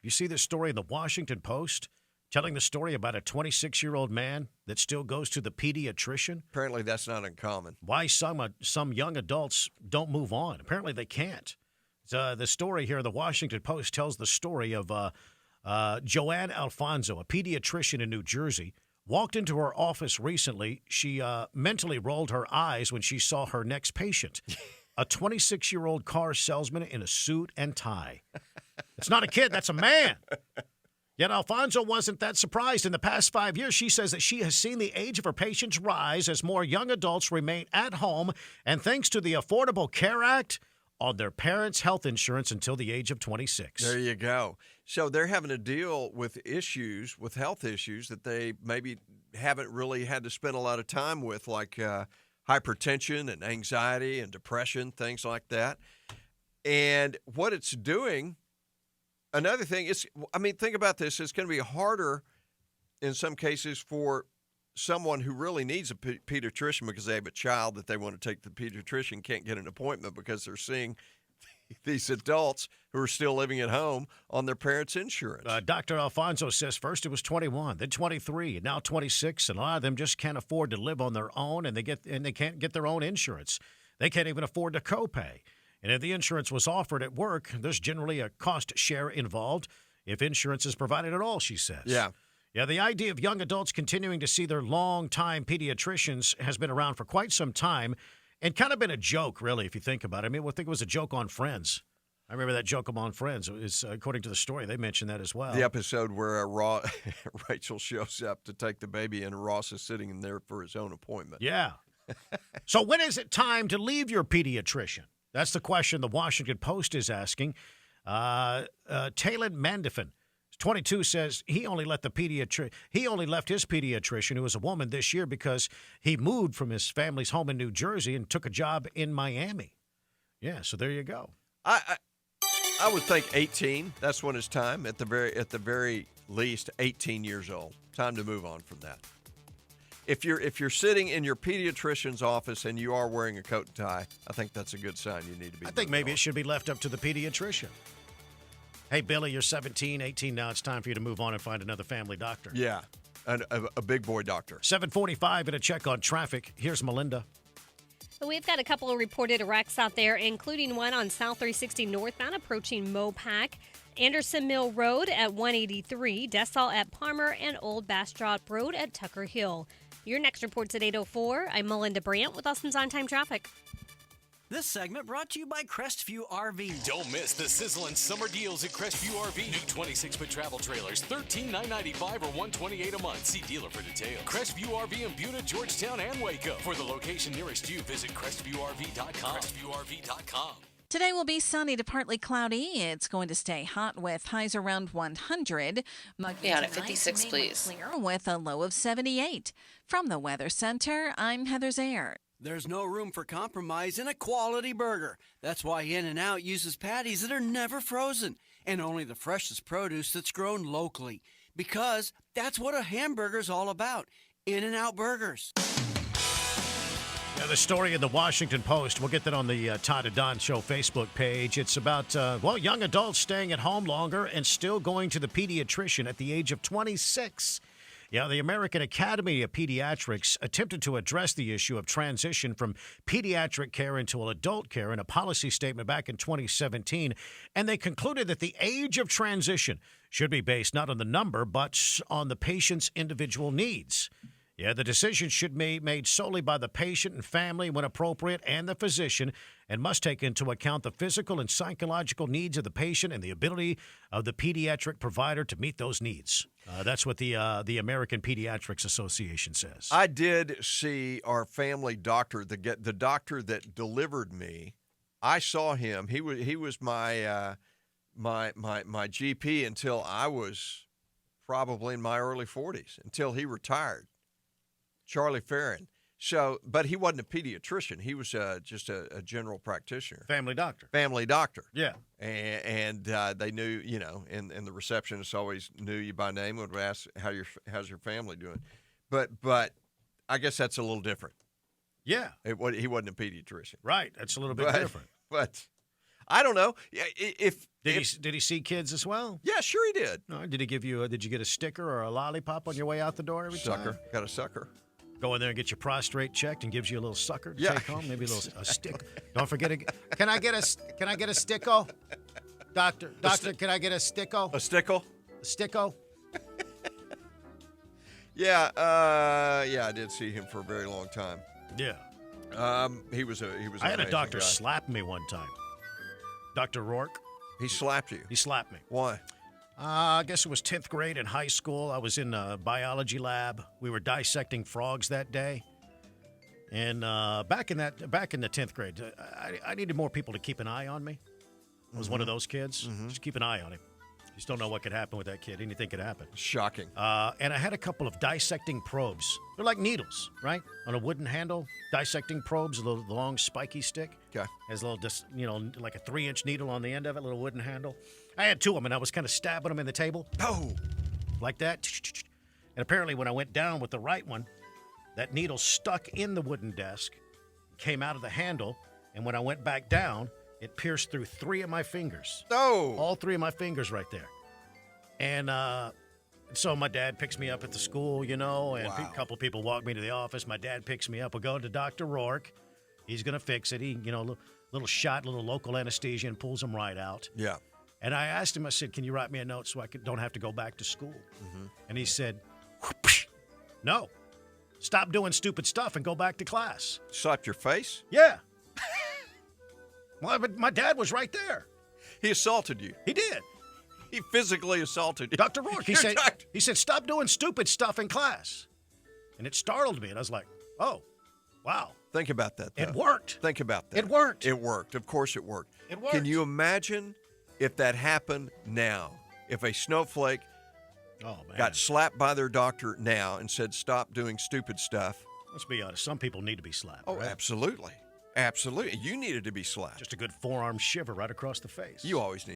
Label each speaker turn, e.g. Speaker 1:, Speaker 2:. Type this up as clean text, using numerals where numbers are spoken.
Speaker 1: You see this story in the Washington Post telling the story about a 26-year-old man that still goes to the pediatrician?
Speaker 2: Apparently that's not uncommon.
Speaker 1: Why some young adults don't move on. Apparently they can't. The story here in the Washington Post tells the story of Joanne Alfonso, a pediatrician in New Jersey, walked into her office recently. She mentally rolled her eyes when she saw her next patient, a 26-year-old car salesman in a suit and tie. It's not a kid, that's a man. Yet Alfonso wasn't that surprised. In the past 5 years, she says that she has seen the age of her patients rise as more young adults remain at home, and thanks to the Affordable Care Act, on their parents' health insurance until the age of 26.
Speaker 2: There you go. So they're having to deal with issues, with health issues that they maybe haven't really had to spend a lot of time with, like hypertension and anxiety and depression, things like that. And what it's doing, another thing is, think about this. It's going to be harder in some cases for someone who really needs a pediatrician because they have a child that they want to take to the pediatrician, can't get an appointment because they're seeing these adults who are still living at home on their parents' insurance.
Speaker 1: Dr. Alfonso says first it was 21, then 23, and now 26, and a lot of them just can't afford to live on their own, and they can't get their own insurance. They can't even afford to copay. And if the insurance was offered at work, there's generally a cost share involved if insurance is provided at all, she says. Yeah, the idea of young adults continuing to see their longtime pediatricians has been around for quite some time and kind of been a joke, really, if you think about it. I think it was a joke on Friends. I remember that joke on Friends. It's, according to the story, they mentioned that as well.
Speaker 2: The episode where Rachel shows up to take the baby and Ross is sitting in there for his own appointment.
Speaker 1: Yeah. So when is it time to leave your pediatrician? That's the question the Washington Post is asking. Talon Mandifin, 22, says he only left his pediatrician, who was a woman, this year because he moved from his family's home in New Jersey and took a job in Miami. Yeah, so there you go.
Speaker 2: I would think 18. That's when it's time. At the very least, 18 years old. Time to move on from that. If you're sitting in your pediatrician's office and you are wearing a coat and tie, I think that's a good sign. You need to be.
Speaker 1: I think maybe it should be left up to the pediatrician. Hey, Billy, you're 17, 18 now. It's time for you to move on and find another family doctor.
Speaker 2: Yeah, a big boy doctor.
Speaker 1: 7:45 and a check on traffic. Here's Melinda.
Speaker 3: We've got a couple of reported wrecks out there, including one on South 360 northbound approaching Mopac, Anderson Mill Road at 183, Dessau at Palmer, and Old Bastrop Road at Tucker Hill. Your next report's at 8:04. I'm Melinda Brandt with Austin's On-Time Traffic.
Speaker 4: This segment brought to you by Crestview RV.
Speaker 5: Don't miss the sizzling summer deals at Crestview RV. New 26-foot travel trailers, $13,995 or $128 a month. See dealer for details. Crestview RV in Buda, Georgetown, and Waco. For the location nearest you, visit CrestviewRV.com. CrestviewRV.com.
Speaker 6: Today will be sunny to partly cloudy. It's going to stay hot with highs around 100.
Speaker 7: Be on at 56, please.
Speaker 6: Clear with a low of 78. From the Weather Center, I'm Heather Zayer.
Speaker 4: There's no room for compromise in a quality burger. That's why In-N-Out uses patties that are never frozen and only the freshest produce that's grown locally. Because that's what a hamburger's all about. In-N-Out burgers.
Speaker 1: Yeah, the story in the Washington Post, we'll get that on the Todd and Don Show Facebook page. It's about, young adults staying at home longer and still going to the pediatrician at the age of 26. Yeah, the American Academy of Pediatrics attempted to address the issue of transition from pediatric care into adult care in a policy statement back in 2017, and they concluded that the age of transition should be based not on the number, but on the patient's individual needs. Yeah, the decision should be made solely by the patient and family when appropriate and the physician, and must take into account the physical and psychological needs of the patient and the ability of the pediatric provider to meet those needs. That's what the American Pediatrics Association says.
Speaker 2: I did see our family doctor, the doctor that delivered me. I saw him. He was my GP until I was probably in my early 40s, until he retired. Charlie Farron. So, but he wasn't a pediatrician. He was just a general practitioner.
Speaker 1: Family doctor.
Speaker 2: Family doctor.
Speaker 1: Yeah.
Speaker 2: And they knew, and the receptionist always knew you by name, would ask how's your family doing. But I guess that's a little different.
Speaker 1: Yeah.
Speaker 2: He wasn't a pediatrician.
Speaker 1: Right. That's a little bit different.
Speaker 2: But I don't know. If
Speaker 1: Did he see kids as well?
Speaker 2: Yeah, sure he did.
Speaker 1: Did he give you? Did you get a sticker or a lollipop on your way out the door every
Speaker 2: Sucker.
Speaker 1: time?
Speaker 2: Got a sucker.
Speaker 1: Go in there and get your prostate checked and gives you a little sucker to
Speaker 2: Yeah.
Speaker 1: take home. Maybe a stick. Don't forget. Can I get a sticko? Doctor, can I get a sticko?
Speaker 2: A stickle?
Speaker 1: A sticko?
Speaker 2: Yeah, I did see him for a very long time.
Speaker 1: Yeah.
Speaker 2: He was.
Speaker 1: I had a
Speaker 2: amazing
Speaker 1: doctor
Speaker 2: guy.
Speaker 1: slap me one time. Dr. Rourke.
Speaker 2: He slapped you.
Speaker 1: He slapped me.
Speaker 2: Why?
Speaker 1: I guess it was 10th grade in high school. I was in a biology lab. We were dissecting frogs that day. And back in the 10th grade, I needed more people to keep an eye on me. I was one of those kids. Just keep an eye on him. You just don't know what could happen with that kid. Anything could happen.
Speaker 2: Shocking.
Speaker 1: And I had a couple of dissecting probes. They're like needles, right? On a wooden handle. Dissecting probes, the long spiky stick.
Speaker 2: Okay.
Speaker 1: Has a little, like a 3-inch needle on the end of it, little wooden handle. I had 2 of them, and I was kind of stabbing them in the table.
Speaker 2: Oh.
Speaker 1: Like that. And apparently when I went down with the right one, that needle stuck in the wooden desk, came out of the handle, and when I went back down, it pierced through 3 of my fingers.
Speaker 2: Oh.
Speaker 1: All 3 of my fingers right there. And so my dad picks me up at the school, and a couple of people walk me to the office. My dad picks me up. We go to Dr. Rourke. He's going to fix it. He, little shot, little local anesthesia, and pulls him right out.
Speaker 2: Yeah.
Speaker 1: And I asked him, I said, can you write me a note so I don't have to go back to school? And he said, no. Stop doing stupid stuff and go back to class.
Speaker 2: Slapped your face?
Speaker 1: Yeah. Well, but my dad was right there.
Speaker 2: He assaulted you.
Speaker 1: He did.
Speaker 2: He physically assaulted you.
Speaker 1: Dr. Rourke, he
Speaker 2: You're
Speaker 1: said,
Speaker 2: doctor-
Speaker 1: stop doing stupid stuff in class. And it startled me. And I was like, oh, wow.
Speaker 2: Think about that, though.
Speaker 1: It worked.
Speaker 2: Think about that.
Speaker 1: It worked.
Speaker 2: It worked. Of course it worked.
Speaker 1: It worked.
Speaker 2: Can you imagine if that happened now? If a snowflake got slapped by their doctor now and said, stop doing stupid stuff.
Speaker 1: Let's be honest. Some people need to be slapped.
Speaker 2: Oh,
Speaker 1: right?
Speaker 2: absolutely. Absolutely. You needed to be slapped.
Speaker 1: Just a good forearm shiver right across the face.
Speaker 2: You always need